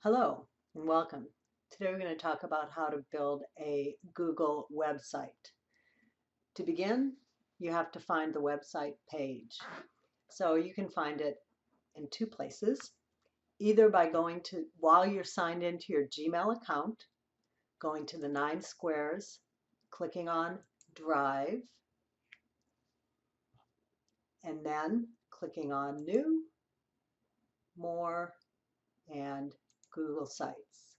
Hello and welcome. Today we're going to talk about how to build a Google website. To begin, you have to find the website page. So you can find it in two places, either by going to, while you're signed into your Gmail account, going to the 9 squares, clicking on Drive, and then clicking on New, More, and Google Sites.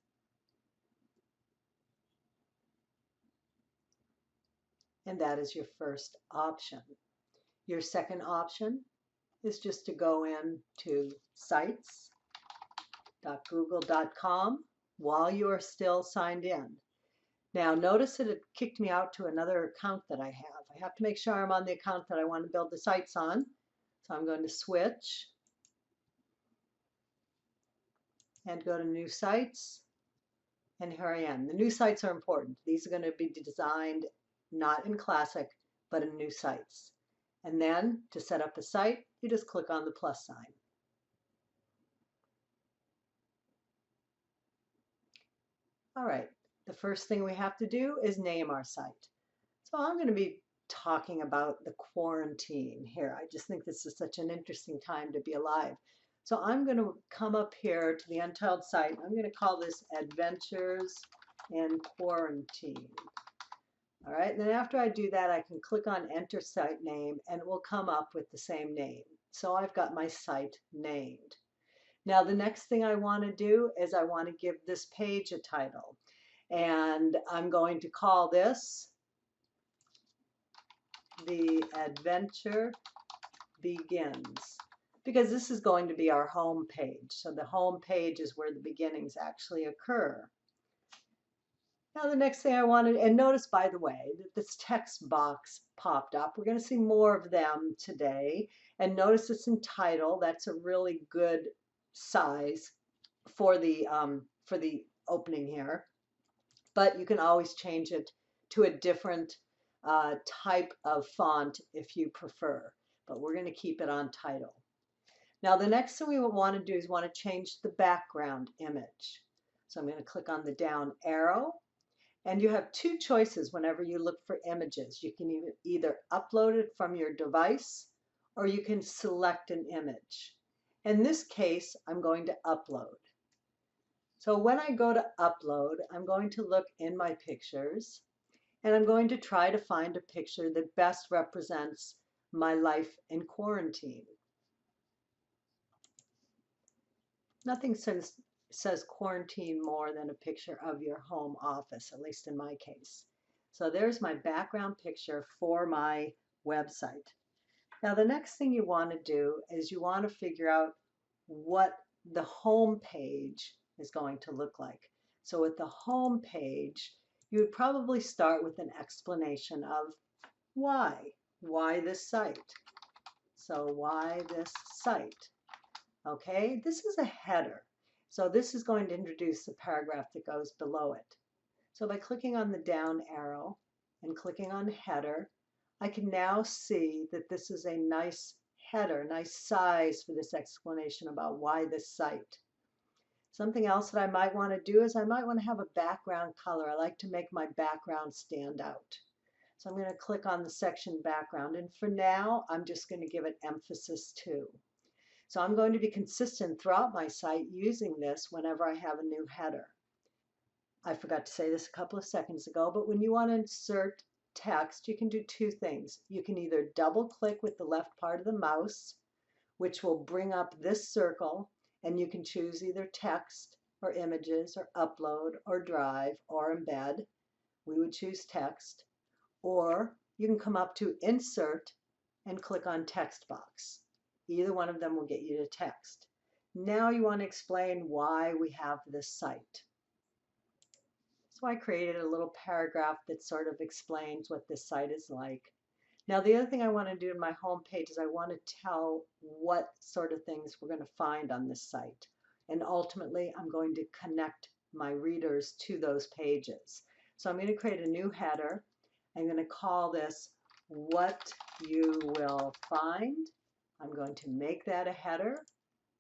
And that is your first option. Your second option is just to go in to sites.google.com while you are still signed in. Now notice that it kicked me out to another account that I have. I have to make sure I'm on the account that I want to build the sites on. So I'm going to switch and go to new sites. And here I am. The new sites are important. These are going to be designed not in Classic, but in new sites. And then to set up a site, you just click on the plus sign. All right, the first thing we have to do is name our site. So I'm going to be talking about the quarantine here. I just think this is such an interesting time to be alive. So I'm going to come up here to the Untitled site. I'm going to call this Adventures in Quarantine. All right, and then after I do that, I can click on Enter Site Name, and it will come up with the same name. So I've got my site named. Now the next thing I want to do is I want to give this page a title. And I'm going to call this The Adventure Begins, because this is going to be our home page. So the home page is where the beginnings actually occur. Now the next thing I wanted, and notice by the way that this text box popped up. We're going to see more of them today. And notice it's in title. That's a really good size for the opening here. But you can always change it to a different type of font if you prefer. But we're going to keep it on title. Now the next thing we want to do is want to change the background image. So I'm going to click on the down arrow. And you have two choices whenever you look for images. You can either upload it from your device or you can select an image. In this case, I'm going to upload. So when I go to upload, I'm going to look in my pictures and I'm going to try to find a picture that best represents my life in quarantine. Nothing says quarantine more than a picture of your home office, at least in my case. So there's my background picture for my website. Now the next thing you want to do is you want to figure out what the home page is going to look like. So with the home page, you would probably start with an explanation of why this site. So why this site? Okay, this is a header. So this is going to introduce the paragraph that goes below it. So by clicking on the down arrow and clicking on header, I can now see that this is a nice header, nice size for this explanation about why this site. Something else that I might want to do is I might want to have a background color. I like to make my background stand out. So I'm going to click on the section background, and for now I'm just going to give it emphasis 2. So I'm going to be consistent throughout my site using this whenever I have a new header. I forgot to say this a couple of seconds ago, but when you want to insert text, you can do two things. You can either double click with the left part of the mouse, which will bring up this circle, and you can choose either text or images or upload or drive or embed. We would choose text. Or you can come up to insert and click on text box. Either one of them will get you to text. Now you want to explain why we have this site. So I created a little paragraph that sort of explains what this site is like. Now the other thing I want to do in my home page is I want to tell what sort of things we're going to find on this site. And ultimately I'm going to connect my readers to those pages. So I'm going to create a new header. I'm going to call this What You Will Find. I'm going to make that a header.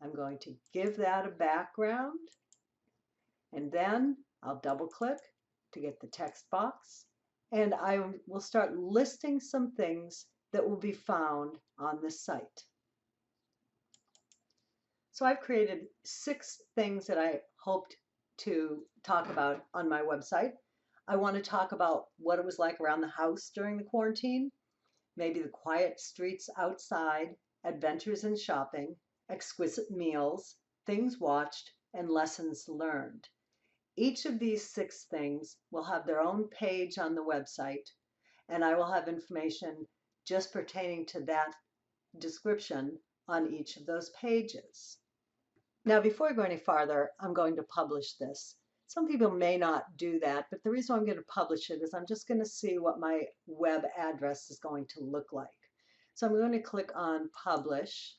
I'm going to give that a background. And then I'll double click to get the text box, and I will start listing some things that will be found on this site. So I've created 6 things that I hoped to talk about on my website. I want to talk about what it was like around the house during the quarantine, maybe the quiet streets outside, adventures in shopping, exquisite meals, things watched, and lessons learned. Each of these 6 things will have their own page on the website, and I will have information just pertaining to that description on each of those pages. Now, before I go any farther, I'm going to publish this. Some people may not do that, but the reason I'm going to publish it is I'm just going to see what my web address is going to look like. So I'm going to click on Publish.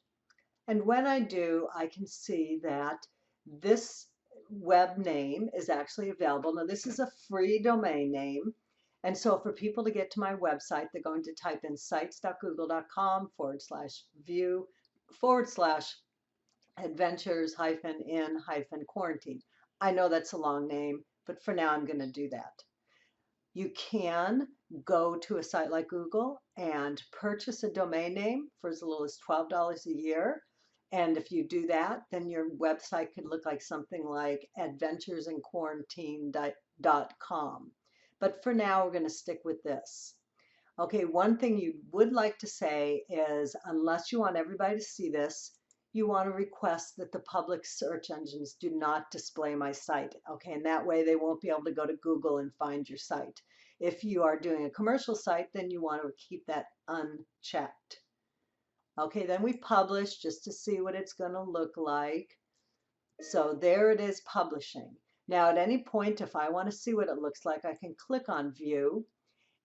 And when I do, I can see that this web name is actually available. Now, this is a free domain name. And so for people to get to my website, they're going to type in sites.google.com/view/adventures-in-quarantine. I know that's a long name, but for now I'm going to do that. You can go to a site like Google and purchase a domain name for as little as $12 a year. And if you do that, then your website could look like something like adventuresinquarantine.com. But for now, we're going to stick with this. Okay, one thing you would like to say is, unless you want everybody to see this, you want to request that the public search engines do not display my site. Okay, and that way they won't be able to go to Google and find your site. If you are doing a commercial site, then you want to keep that unchecked. Okay, then we publish just to see what it's going to look like. So there it is, publishing. Now at any point, if I want to see what it looks like, I can click on View,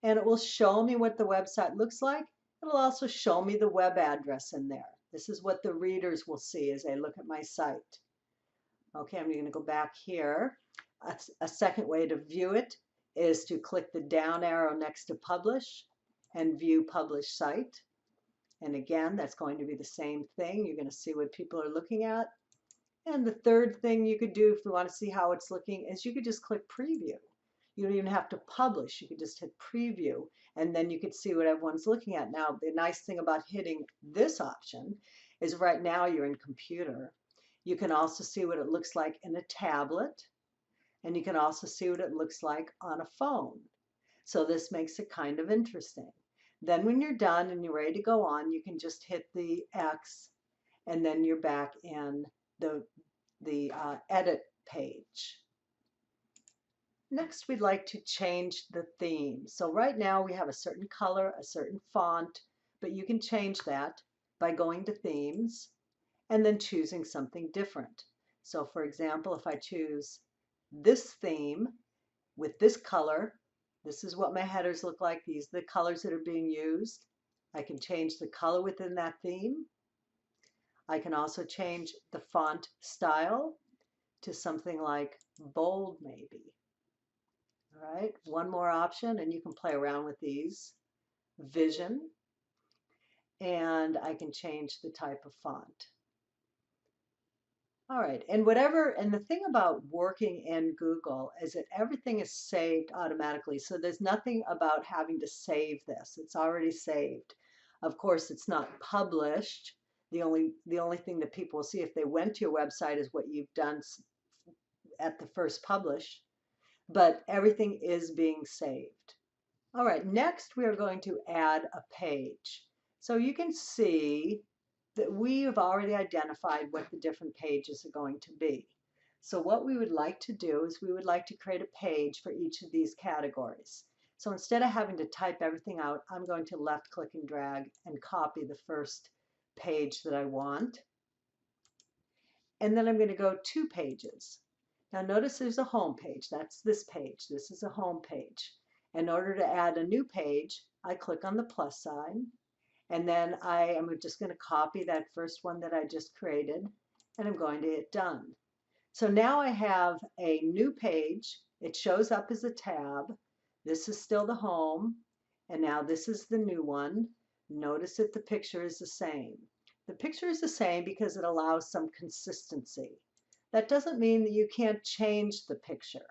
and it will show me what the website looks like. It'll also show me the web address in there. This is what the readers will see as they look at my site. Okay, I'm going to go back here. A second way to view it is to click the down arrow next to Publish and View Published Site. And again, that's going to be the same thing. You're going to see what people are looking at. And the third thing you could do if you want to see how it's looking is you could just click Preview. You don't even have to publish. You could just hit Preview, and then you could see what everyone's looking at. Now, the nice thing about hitting this option is right now you're in computer. You can also see what it looks like in a tablet, and you can also see what it looks like on a phone. So this makes it kind of interesting. Then when you're done and you're ready to go on, you can just hit the X, and then you're back in the edit page. Next, we'd like to change the theme. So right now we have a certain color, a certain font, but you can change that by going to Themes and then choosing something different. So for example, if I choose this theme with this color, this is what my headers look like. These are the colors that are being used. I can change the color within that theme. I can also change the font style to something like bold maybe. All right, one more option, and you can play around with these. Vision, and I can change the type of font. All right, and the thing about working in Google is that everything is saved automatically. So there's nothing about having to save this. It's already saved. Of course, it's not published. The only thing that people will see if they went to your website is what you've done at the first publish, but everything is being saved. All right, next we are going to add a page. So you can see that we have already identified what the different pages are going to be. So what we would like to do is we would like to create a page for each of these categories. So instead of having to type everything out, I'm going to left click and drag and copy the first page that I want. And then I'm going to go 2 pages. Now notice there's a home page. That's this page. This is a home page. In order to add a new page, I click on the plus sign, and then I am just going to copy that first one that I just created, and I'm going to hit done. So now I have a new page. It shows up as a tab. This is still the home, and now this is the new one. Notice that the picture is the same. The picture is the same because it allows some consistency. That doesn't mean that you can't change the picture.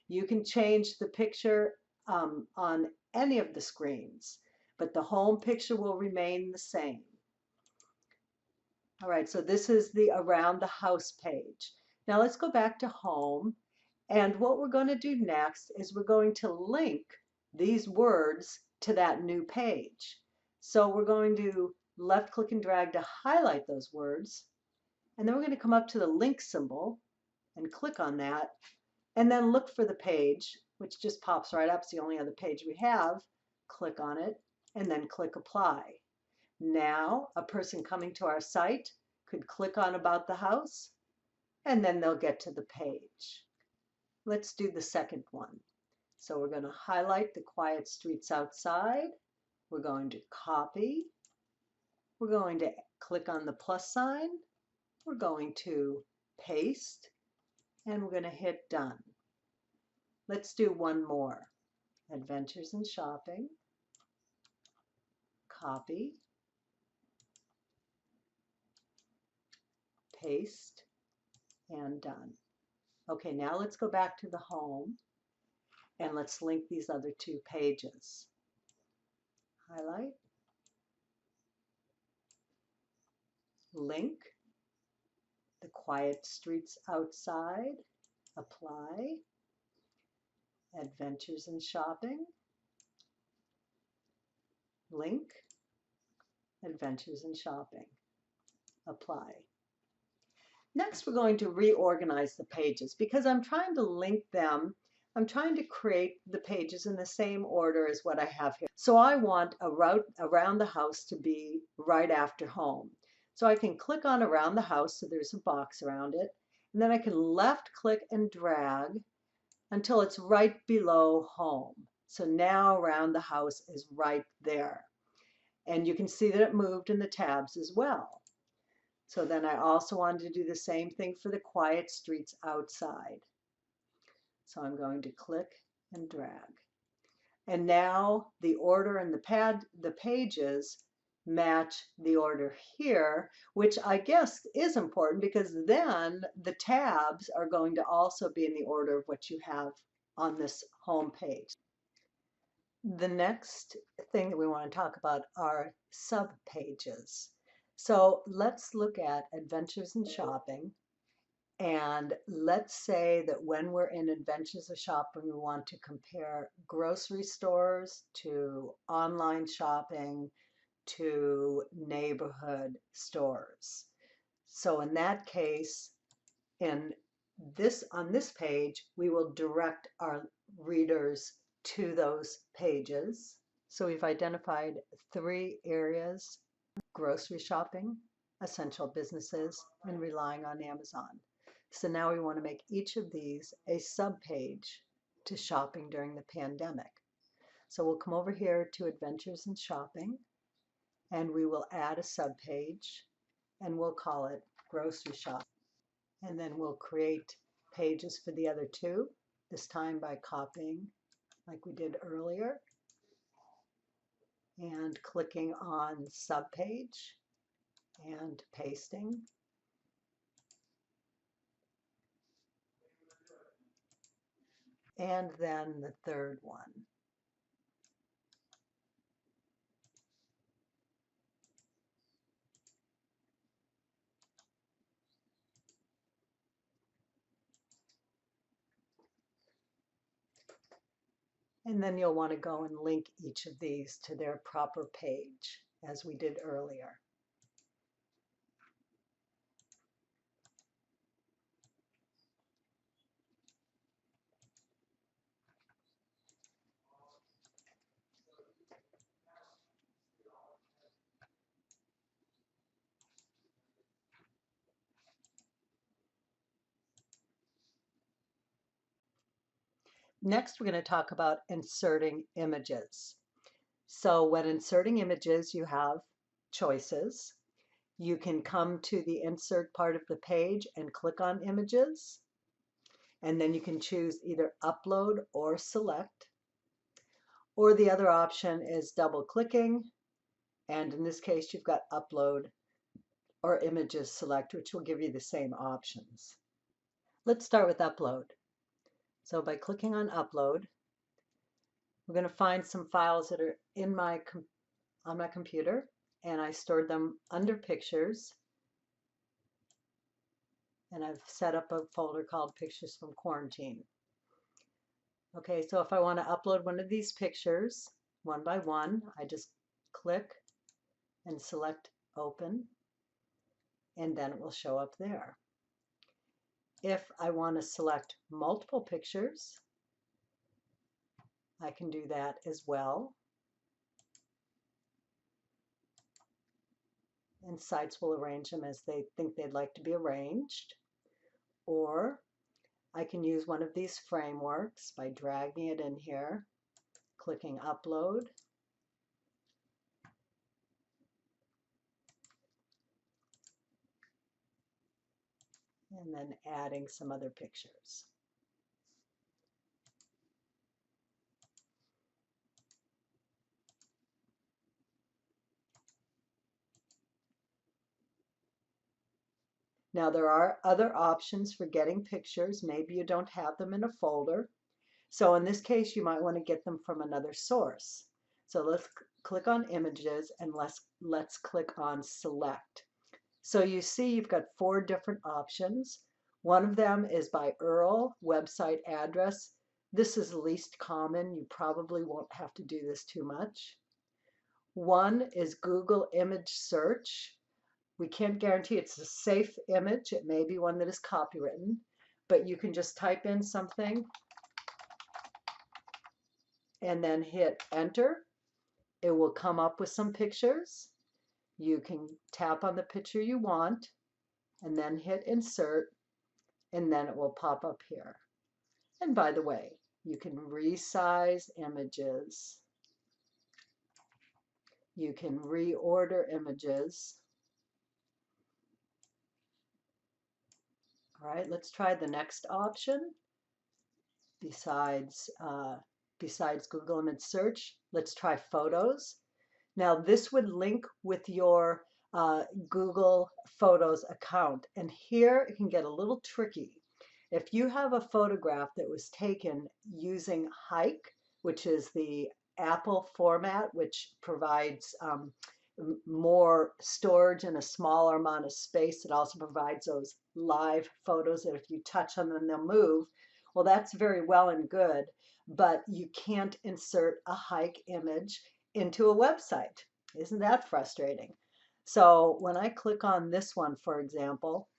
You can change the picture on any of the screens, but the home picture will remain the same. All right, so this is the around the house page. Now let's go back to home. And what we're going to do next is we're going to link these words to that new page. So we're going to left click and drag to highlight those words. And then we're going to come up to the link symbol and click on that. And then look for the page, which just pops right up. It's the only other page we have. Click on it and then click apply. Now a person coming to our site could click on about the house and then they'll get to the page. Let's do the second one. So we're going to highlight the quiet streets outside. We're going to copy. We're going to click on the plus sign. We're going to paste and we're going to hit done. Let's do one more. Adventures in shopping. Copy. Paste and done. Okay, now let's go back to the home and let's link these other two pages. Highlight, link, the quiet streets outside, apply, adventures in shopping, link, adventures in shopping, apply. Next, we're going to reorganize the pages because I'm trying to link them. I'm trying to create the pages in the same order as what I have here. So I want a route around the house to be right after home. So I can click on around the house, so there's a box around it, and then I can left click and drag until it's right below home. So now around the house is right there. And you can see that it moved in the tabs as well. So then I also wanted to do the same thing for the quiet streets outside. So I'm going to click and drag. And now the order and the pages match the order here, which I guess is important because then the tabs are going to also be in the order of what you have on this home page. The next thing that we want to talk about are sub-pages. So let's look at Adventures in Shopping. And let's say that when we're in Adventures of Shopping, we want to compare grocery stores to online shopping to neighborhood stores. So in that case, on this page, we will direct our readers to those pages. So we've identified 3 areas: grocery shopping, essential businesses, and relying on Amazon. So now we want to make each of these a sub-page to shopping during the pandemic. So we'll come over here to Adventures in Shopping, and we will add a sub-page, and we'll call it Grocery Shopping. And then we'll create pages for the other 2, this time by copying like we did earlier, and clicking on sub-page and pasting. And then the third one. And then you'll want to go and link each of these to their proper page, as we did earlier. Next, we're going to talk about inserting images. So when inserting images, you have choices. You can come to the insert part of the page and click on images. And then you can choose either upload or select. Or the other option is double clicking. And in this case, you've got upload or images select, which will give you the same options. Let's start with upload. So by clicking on upload, we're going to find some files that are in on my computer, and I stored them under pictures, and I've set up a folder called Pictures from Quarantine. Okay, so if I want to upload one of these pictures one by one, I just click and select open, and then it will show up there. If I want to select multiple pictures, I can do that as well. And sites will arrange them as they think they'd like to be arranged. Or I can use one of these frameworks by dragging it in here, clicking upload, and then adding some other pictures. Now there are other options for getting pictures. Maybe you don't have them in a folder. So in this case, you might want to get them from another source. So let's click on images and let's click on select. So you see you've got 4 different options. One of them is by URL, website address. This is least common. You probably won't have to do this too much. One is Google image search. We can't guarantee it's a safe image. It may be one that is copywritten, but you can just type in something and then hit enter. It will come up with some pictures. You can tap on the picture you want and then hit insert, and then it will pop up here. And by the way, you can resize images. You can reorder images. All right, let's try the next option. Besides Google Image Search, let's try Photos. Now this would link with your Google Photos account, and here it can get a little tricky. If you have a photograph that was taken using Hike, which is the Apple format, which provides more storage in a smaller amount of space, it also provides those live photos that if you touch on them, they'll move. Well, that's very well and good, but you can't insert a Hike image into a website. Isn't that frustrating? So when I click on this one, for example,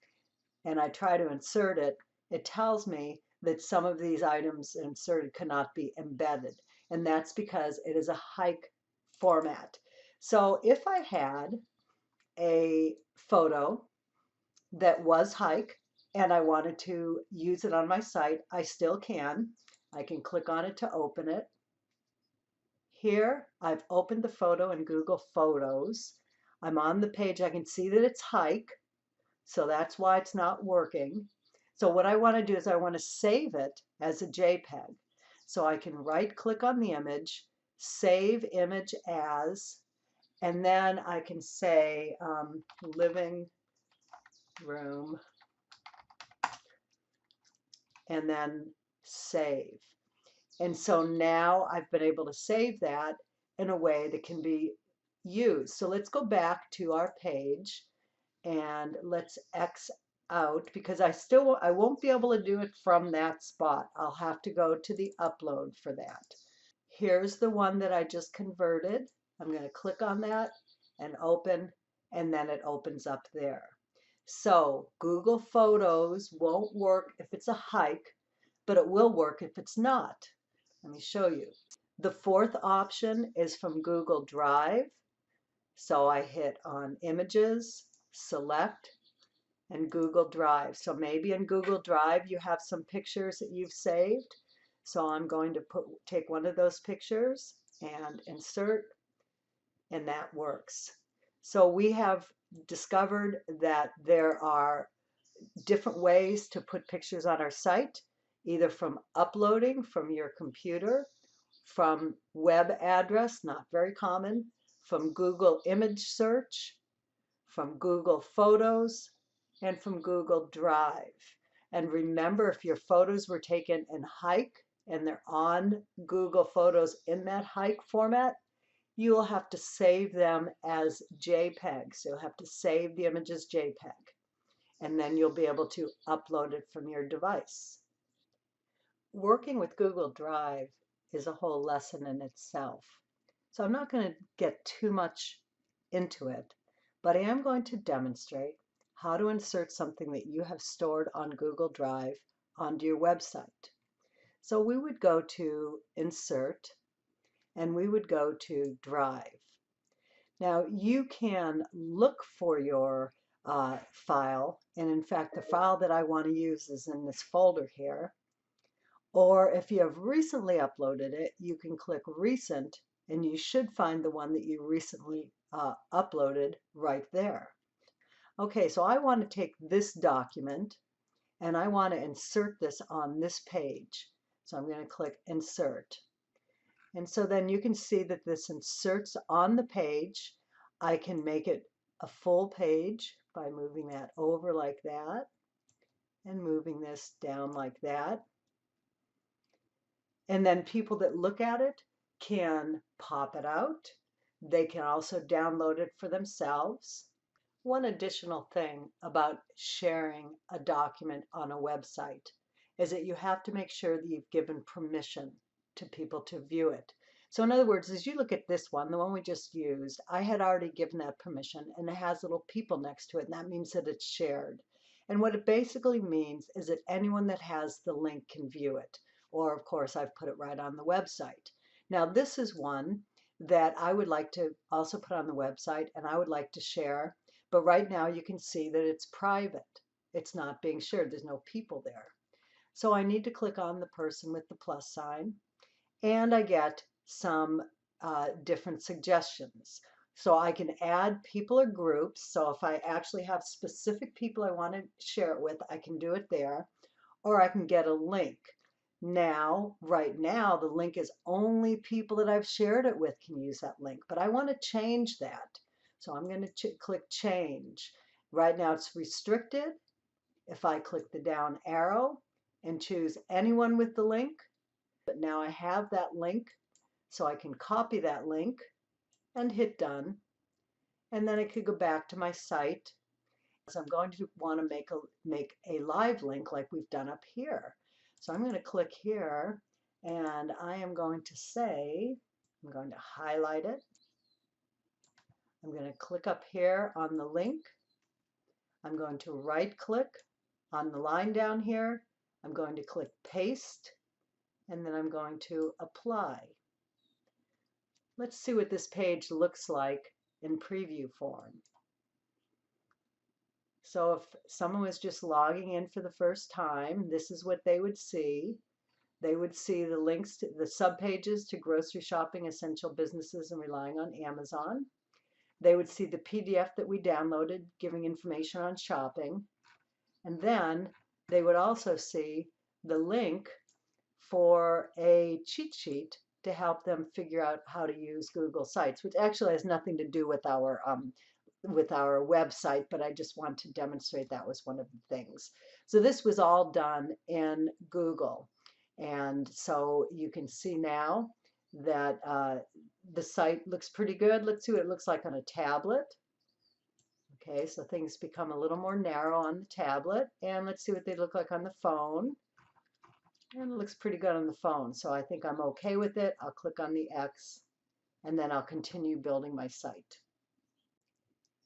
and I try to insert it, it tells me that some of these items inserted cannot be embedded. And that's because it is a Hike format. So if I had a photo that was Hike and I wanted to use it on my site, I still can. I can click on it to open it. Here, I've opened the photo in Google Photos. I'm on the page. I can see that it's Hike, so that's why it's not working. So what I want to do is I want to save it as a JPEG. So I can right-click on the image, save image as, and then I can say living room, and then save. And so now I've been able to save that in a way that can be used. So let's go back to our page and let's X out, because I won't be able to do it from that spot. I'll have to go to the upload for that. Here's the one that I just converted. I'm going to click on that and open, and then it opens up there. So Google Photos won't work if it's a Hike, but it will work if it's not. Let me show you. The 4th option is from Google Drive. So I hit on Images, Select, and Google Drive. So maybe in Google Drive you have some pictures that you've saved. So I'm going to take one of those pictures and insert, and that works. So we have discovered that there are different ways to put pictures on our site, either from uploading from your computer, from web address, not very common, from Google image search, from Google Photos, and from Google Drive. And remember, if your photos were taken in hike and they're on Google Photos in that hike format, you will have to save them as JPEG. So you'll have to save the image as JPEG, and then you'll be able to upload it from your device. Working with Google Drive is a whole lesson in itself. So I'm not going to get too much into it, but I am going to demonstrate how to insert something that you have stored on Google Drive onto your website. So we would go to Insert, and we would go to Drive. Now you can look for your file, and in fact the file that I want to use is in this folder here. Or if you have recently uploaded it, you can click Recent, and you should find the one that you recently uploaded right there. Okay, so I want to take this document and I want to insert this on this page. So I'm going to click Insert. And so then you can see that this inserts on the page. I can make it a full page by moving that over like that and moving this down like that. And then people that look at it can pop it out. They can also download it for themselves. One additional thing about sharing a document on a website is that you have to make sure that you've given permission to people to view it. So in other words, as you look at this one, the one we just used, I had already given that permission, and it has little people next to it, and that means that it's shared. And what it basically means is that anyone that has the link can view it. Or of course, I've put it right on the website. Now this is one that I would like to also put on the website, and I would like to share. But right now you can see that it's private. It's not being shared. There's no people there. So I need to click on the person with the plus sign, and I get some different suggestions. So I can add people or groups. So if I actually have specific people I want to share it with, I can do it there. Or I can get a link. Now, right now, the link is only people that I've shared it with can use that link. But I want to change that. So I'm going to click Change. Right now it's restricted. If I click the down arrow and choose anyone with the link, but now I have that link, so I can copy that link and hit Done. And then I could go back to my site. So I'm going to want to make a live link like we've done up here. So I'm going to click here, and I am going to say, I'm going to highlight it. I'm going to click up here on the link. I'm going to right click on the line down here. I'm going to click Paste, and then I'm going to apply. Let's see what this page looks like in preview form. So if someone was just logging in for the first time, this is what they would see. They would see the links to the subpages to grocery shopping, essential businesses, and relying on Amazon. They would see the PDF that we downloaded giving information on shopping. And then they would also see the link for a cheat sheet to help them figure out how to use Google Sites, which actually has nothing to do with our website, but I just want to demonstrate that was one of the things. So this was all done in Google. And so you can see now that the site looks pretty good. Let's see what it looks like on a tablet. Okay, so things become a little more narrow on the tablet. And let's see what they look like on the phone. And it looks pretty good on the phone. So I think I'm okay with it. I'll click on the X, and then I'll continue building my site.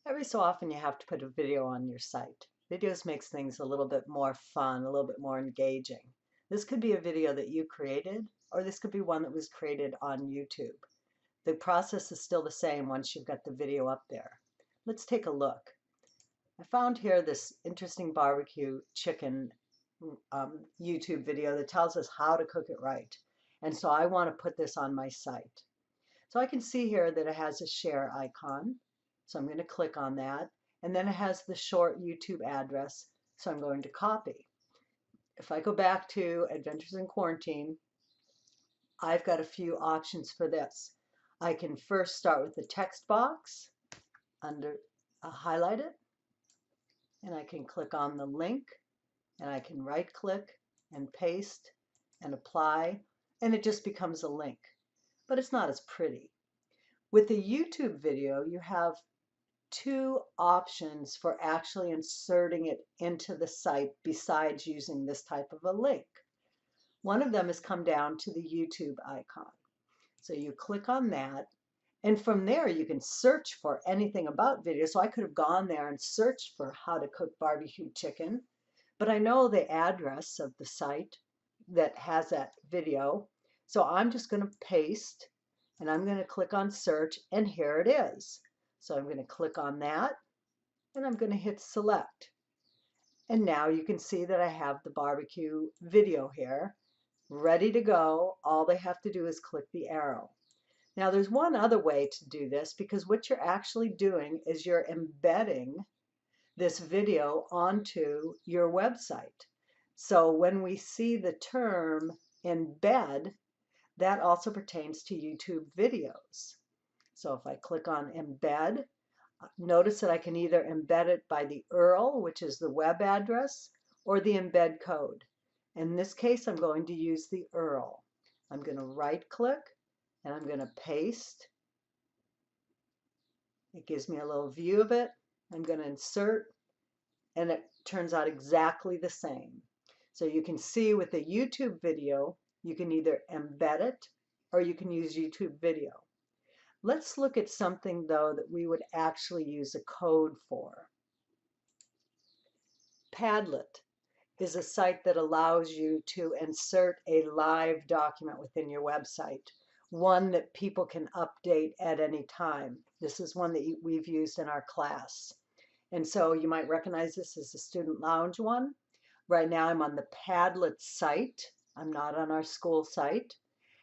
Every so often you have to put a video on your site. Videos makes things a little bit more fun, a little bit more engaging. This could be a video that you created, or this could be one that was created on YouTube. The process is still the same once you've got the video up there. Let's take a look. I found here this interesting barbecue chicken YouTube video that tells us how to cook it right. And so I want to put this on my site. So I can see here that it has a share icon. So I'm going to click on that. And then it has the short YouTube address. So I'm going to copy. If I go back to Adventures in Quarantine, I've got a few options for this. I can first start with the text box, highlight it, and I can click on the link, and I can right click and paste and apply, and it just becomes a link. But it's not as pretty. With the YouTube video, you have two options for actually inserting it into the site besides using this type of a link. One of them is come down to the YouTube icon. So you click on that, and from there you can search for anything about video. So I could have gone there and searched for how to cook barbecue chicken, but I know the address of the site that has that video. So I'm just going to paste, and I'm going to click on search, and here it is. So I'm going to click on that, and I'm going to hit select. And now you can see that I have the barbecue video here ready to go. All they have to do is click the arrow. Now there's one other way to do this, because what you're actually doing is you're embedding this video onto your website. So when we see the term embed, that also pertains to YouTube videos. So if I click on embed, notice that I can either embed it by the URL, which is the web address, or the embed code. In this case, I'm going to use the URL. I'm going to right click and I'm going to paste. It gives me a little view of it. I'm going to insert, and it turns out exactly the same. So you can see with a YouTube video, you can either embed it or you can use YouTube video. Let's look at something though that we would actually use a code for. Padlet is a site that allows you to insert a live document within your website, one that people can update at any time. This is one that we've used in our class. And so you might recognize this as the Student Lounge one. Right now I'm on the Padlet site. I'm not on our school site.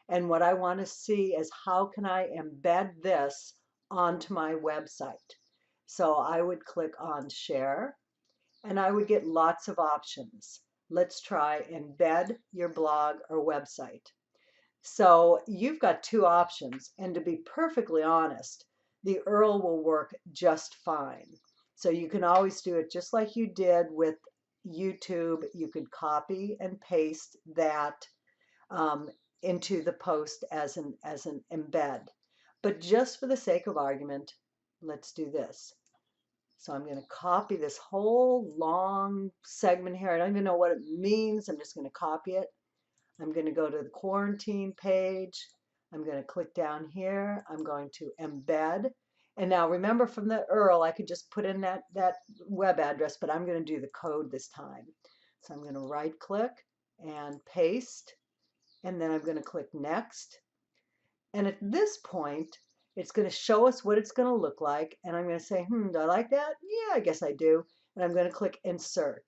And what I want to see is how can I embed this onto my website. So I would click on share, and I would get lots of options. Let's try embed your blog or website. So you've got two options, and to be perfectly honest, the URL will work just fine. So you can always do it just like you did with YouTube. You could copy and paste that into the post as an embed. But just for the sake of argument, let's do this. So I'm going to copy this whole long segment here. I don't even know what it means. I'm just going to copy it. I'm going to go to the quarantine page. I'm going to click down here. I'm going to embed. And now remember, from the URL, I could just put in that web address, but I'm going to do the code this time. So I'm going to right click and paste. And then I'm going to click next. And at this point, it's going to show us what it's going to look like. And I'm going to say, do I like that? Yeah, I guess I do. And I'm going to click insert.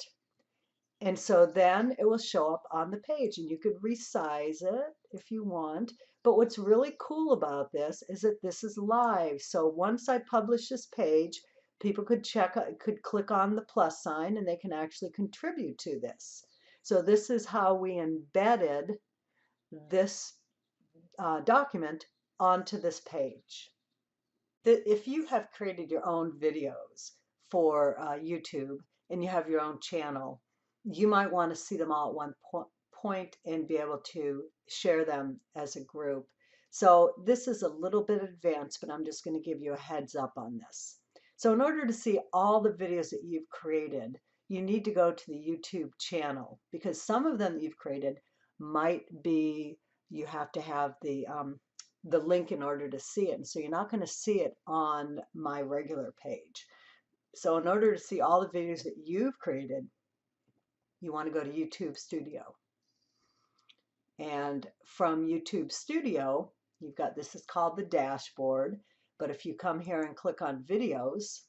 And so then it will show up on the page, and you could resize it if you want. But what's really cool about this is that this is live. So once I publish this page, people could click on the plus sign, and they can actually contribute to this. So this is how we embedded this document onto this page. If you have created your own videos for YouTube and you have your own channel, you might want to see them all at one point and be able to share them as a group. So this is a little bit advanced, but I'm just going to give you a heads up on this. So in order to see all the videos that you've created, you need to go to the YouTube channel, because some of them that you've created might be, you have to have the link in order to see it. And so you're not going to see it on my regular page. So in order to see all the videos that you've created, you want to go to YouTube Studio. And from YouTube Studio, you've got, this is called the dashboard. But if you come here and click on videos,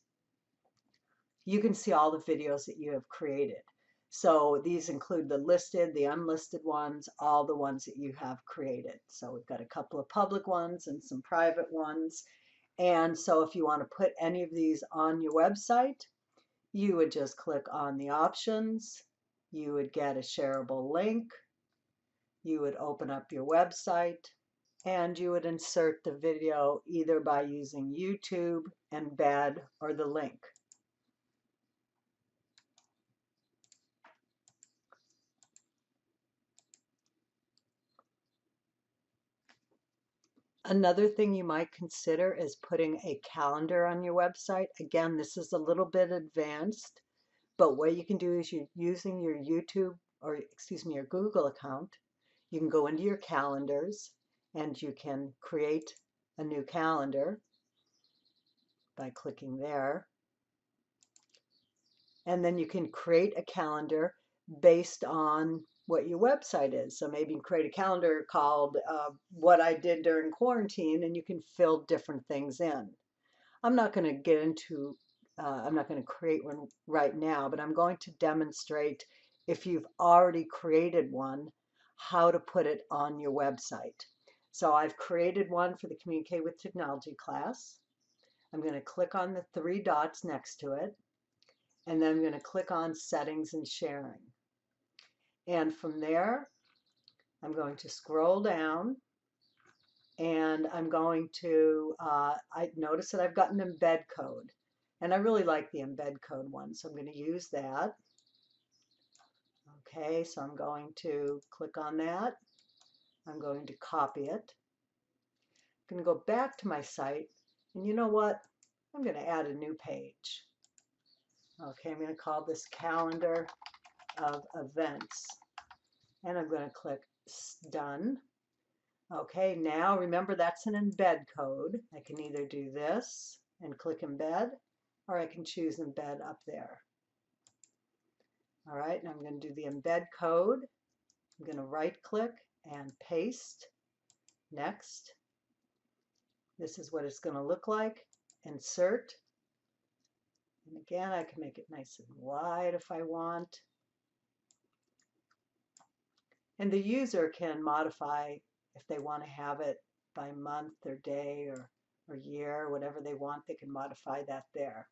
you can see all the videos that you have created. So these include the listed, the unlisted ones, all the ones that you have created. So we've got a couple of public ones and some private ones. And so if you want to put any of these on your website, you would just click on the options. You would get a shareable link. You would open up your website, and you would insert the video either by using YouTube, embed, or the link. Another thing you might consider is putting a calendar on your website. Again, this is a little bit advanced, but what you can do is you're using your YouTube, or excuse me, your Google account. You can go into your calendars and you can create a new calendar by clicking there. And then you can create a calendar based on what your website is. So maybe you can create a calendar called What I Did During Quarantine, and you can fill different things in. I'm not going to get into, I'm not going to create one right now, but I'm going to demonstrate, if you've already created one, how to put it on your website. So I've created one for the Communicate with Technology class. I'm going to click on the three dots next to it, and then I'm going to click on Settings and Sharing. And from there, I'm going to scroll down, and I'm going to, I notice that I've got an embed code, and I really like the embed code one, so I'm going to use that. Okay, so I'm going to click on that. I'm going to copy it. I'm going to go back to my site, and you know what? I'm going to add a new page. Okay, I'm going to call this Calendar of Events, and I'm going to click Done. Okay, now remember that's an embed code. I can either do this and click embed, or I can choose embed up there. All right, and I'm going to do the embed code. I'm going to right click and paste. Next. This is what it's going to look like. Insert. And again, I can make it nice and wide if I want. And the user can modify if they want to have it by month or day or year, whatever they want, they can modify that there.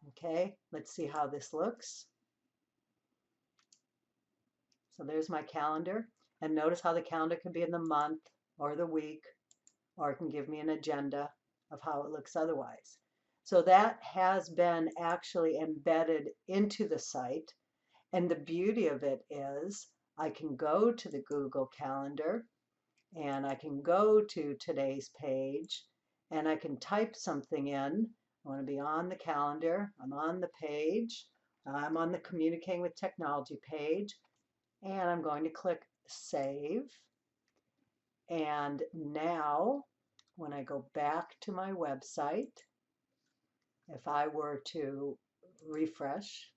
Okay, let's see how this looks. So there's my calendar, and notice how the calendar can be in the month or the week, or it can give me an agenda of how it looks otherwise. So that has been actually embedded into the site, and the beauty of it is I can go to the Google Calendar, and I can go to today's page, and I can type something in. I want to be on the calendar. I'm on the page. I'm on the Communicating with Technology page, and I'm going to click Save. And now, when I go back to my website, if I were to refresh,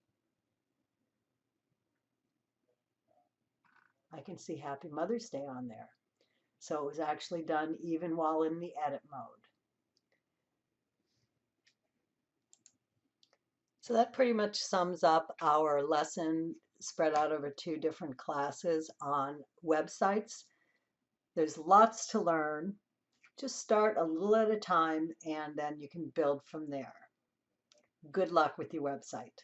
I can see Happy Mother's Day on there. So it was actually done even while in the edit mode. So that pretty much sums up our lesson spread out over 2 different classes on websites. There's lots to learn. Just start a little at a time, and then you can build from there. Good luck with your website.